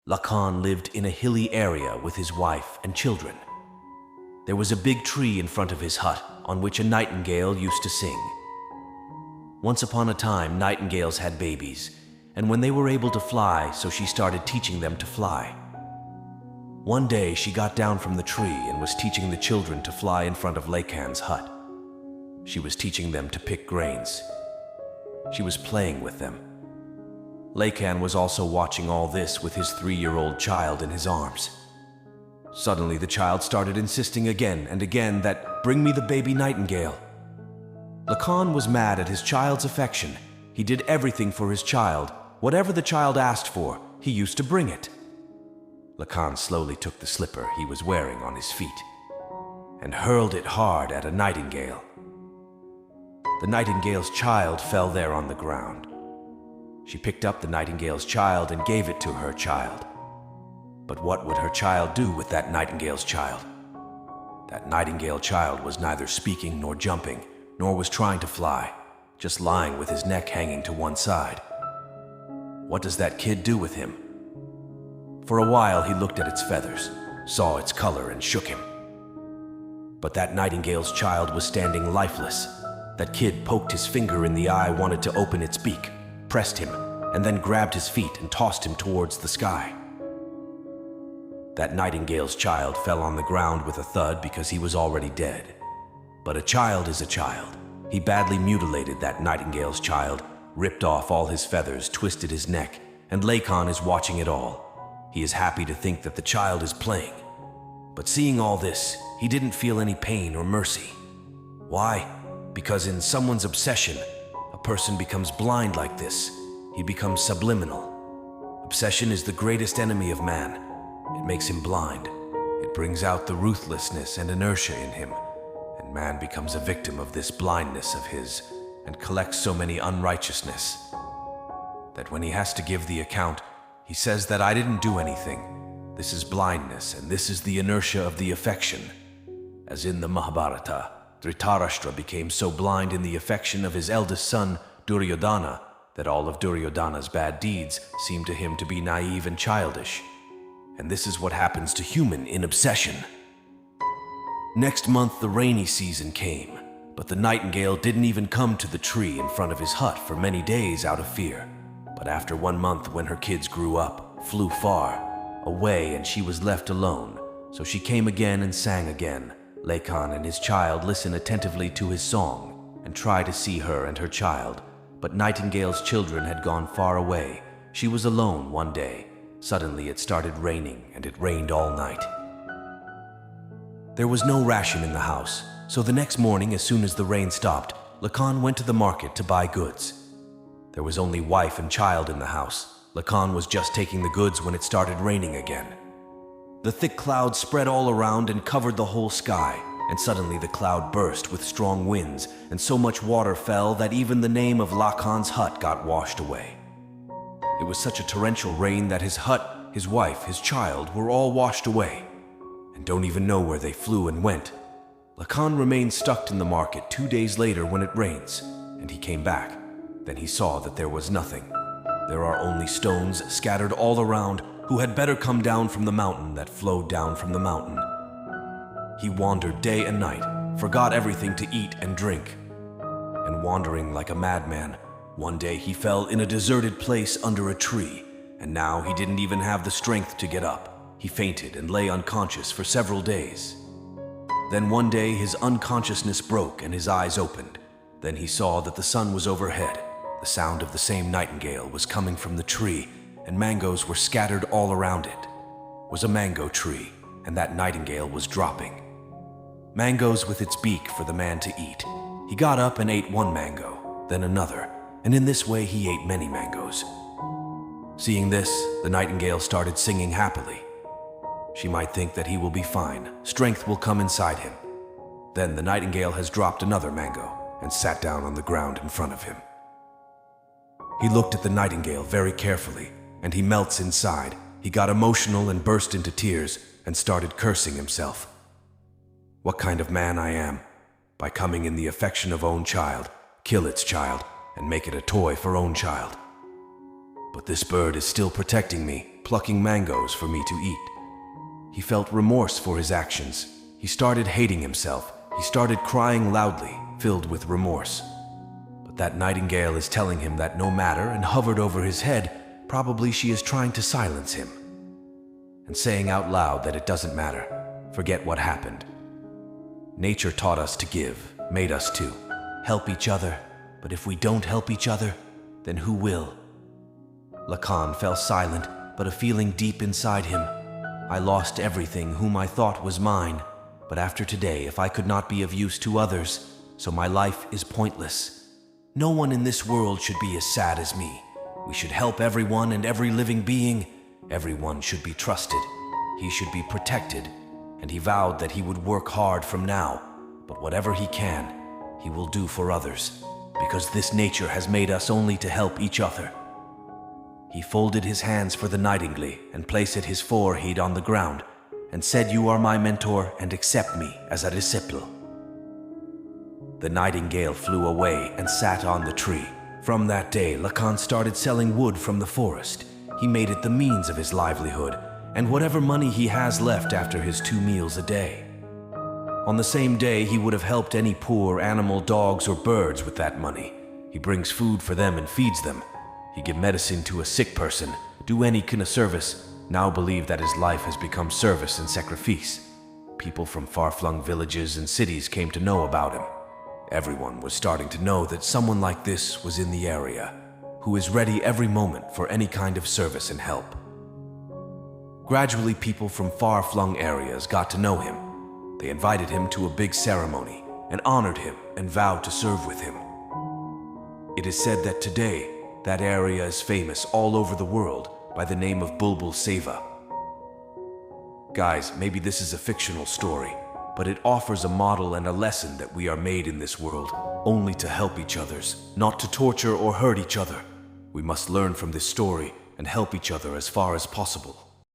Lakkha lived in a hilly area with his wife and children. There was a big tree in front of his hut on which a nightingale used to sing. Once upon a time, nightingales had babies, and when they were able to fly, so she started teaching them to fly. One day, she got down from the tree and was teaching the children to fly in front of 𝚂𝚗𝙱𝚂𝙲𝚁𝙸𝙱𝙀. She was teaching them to pick grains. She was playing with them. 𝚂𝚗𝙱𝚂𝙲𝚁𝙸𝙱 was also watching all this with his 3-year-old child in his arms. Suddenly, the child started insisting again and again that, "Bring me the baby nightingale." Lakkha was mad at his child's affection. He did everything for his child. Whatever the child asked for, he used to bring it. Lakkha slowly took the slipper he was wearing on his feet and hurled it hard at a nightingale. The nightingale's child fell there on the ground. She picked up the nightingale's child and gave it to her child. But what would her child do with that nightingale's child? That nightingale child was neither speaking nor jumping, nor was trying to fly, just lying with his neck hanging to one side. What does that kid do with him? For a while he looked at its feathers, saw its color, and shook him. But that nightingale's child was standing lifeless. That kid poked his finger in the eye, wanted to open its beak, pressed him, and then grabbed his feet and tossed him towards the sky. That nightingale's child fell on the ground with a thud because he was already dead. But a child is a child. He badly mutilated that nightingale's child, ripped off all his feathers, twisted his neck, and 𝚂𝚗𝙱𝚂𝙲𝚁𝙸𝙱 is He is happy to think that the child is playing. But seeing all this, he didn't feel any pain or mercy. Why? Because in someone's obsession, a person becomes blind like this. He becomes subliminal. Obsession is the greatest enemy of man. It makes him blind. It brings out the ruthlessness and inertia in him, and man becomes a victim of this blindness of his and collects so many unrighteousness that when he has to give the account, he says that I didn't do anything. This is blindness, and this is the inertia of the affection. As in the Mahabharata, Dhritarashtra became so blind in the affection of his eldest son, Duryodhana, that all of Duryodhana's bad deeds seemed to him to be naive and childish. And this is what happens to human in obsession. Next month, the rainy season came, but the nightingale didn't even come to the tree in front of his hut for many days out of fear. But after 1 month, when her kids grew up, flew far away, and she was left alone, so she came again and sang again. 𝚂𝚗𝙱𝚂𝙲𝚁𝙸𝙱 and his child listened attentively to his song and tried to see her and her child. But Nightingale's children had gone far away. She was alone one day. Suddenly it started raining, and it rained all night. There was no ration in the house, so the next morning, as soon as the rain stopped, 𝚂𝚗 went to the market to buy goods. There was only wife and child in the house. 𝚂𝚗 was just taking the goods when it started raining again. The thick cloud spread all around and covered the whole sky, and suddenly the cloud burst with strong winds, and so much water fell that even the name of 𝚂𝚗's hut got washed away. It was such a torrential rain that his hut, his wife, his child were all washed away, and don't even know where they flew and went. 𝚂𝚗 remained stuck in the market 2 days later when it rains, and he came back. Then he saw that there was nothing. There are only stones scattered all around. Who had better come down from the mountain that flowed down from the mountain? He wandered day and night, forgot everything to eat and drink. And wandering like a madman, one day he fell in a deserted place under a tree, and now he didn't even have the strength to get up. He fainted and lay unconscious for several days. Then one day his unconsciousness broke and his eyes opened. Then he saw that the sun was overhead. The sound of the same nightingale was coming from the tree, and mangoes were scattered all around it. It was a mango tree, and that nightingale was dropping mangoes with its beak for the man to eat. He got up and ate one mango, then another, and in this way he ate many mangoes. Seeing this, the nightingale started singing happily. She might think that he will be fine, strength will come inside him. Then the nightingale has dropped another mango and sat down on the ground in front of him. He looked at the nightingale very carefully, and he melts inside. He got emotional and burst into tears and started cursing himself. What kind of man I am, by coming in the affection of own child, kill its child, and make it a toy for own child. but this bird is still protecting me, plucking mangoes for me to eat. He felt remorse for his actions. He started hating himself. He started crying loudly, filled with remorse. But that nightingale is telling him that no matter, and hovered over his head. Probably she is trying to silence him and saying out loud that it doesn't matter. Forget what happened. Nature taught us to give, made us to help each other, but if we don't help each other, then who will? Lacan fell silent, but a feeling deep inside him. I lost everything whom I thought was mine, but after today, if I could not be of use to others, so my life is pointless. No one in this world should be as sad as me. We should help everyone and every living being. Everyone should be trusted. He should be protected. And he vowed that he would work hard from now, but whatever he can, he will do for others, because this nature has made us only to help each other. He folded his hands for the nightingale and placed his forehead on the ground and said, "You are my mentor and accept me as a disciple." The nightingale flew away and sat on the tree. From that day, Lacan started selling wood from the forest. He made it the means of his livelihood and whatever money he has left after his 2 meals a day. On the same day, he would have helped any poor animal, dogs, or birds with that money. He brings food for them and feeds them. He give medicine to a sick person, do any kind of service. Now believe that his life has become service and sacrifice. People from far-flung villages and cities came to know about him. Everyone was starting to know that someone like this was in the area, who is ready every moment for any kind of service and help. Gradually, people from far-flung areas got to know him. They invited him to a big ceremony and honored him and vowed to serve with him. It is said that today, that area is famous all over the world by the name of Bulbul Seva. Guys, maybe this is a fictional story, but it offers a model and a lesson that we are made in this world only to help each others, not to torture or hurt each other. We must learn from this story and help each other as far as possible.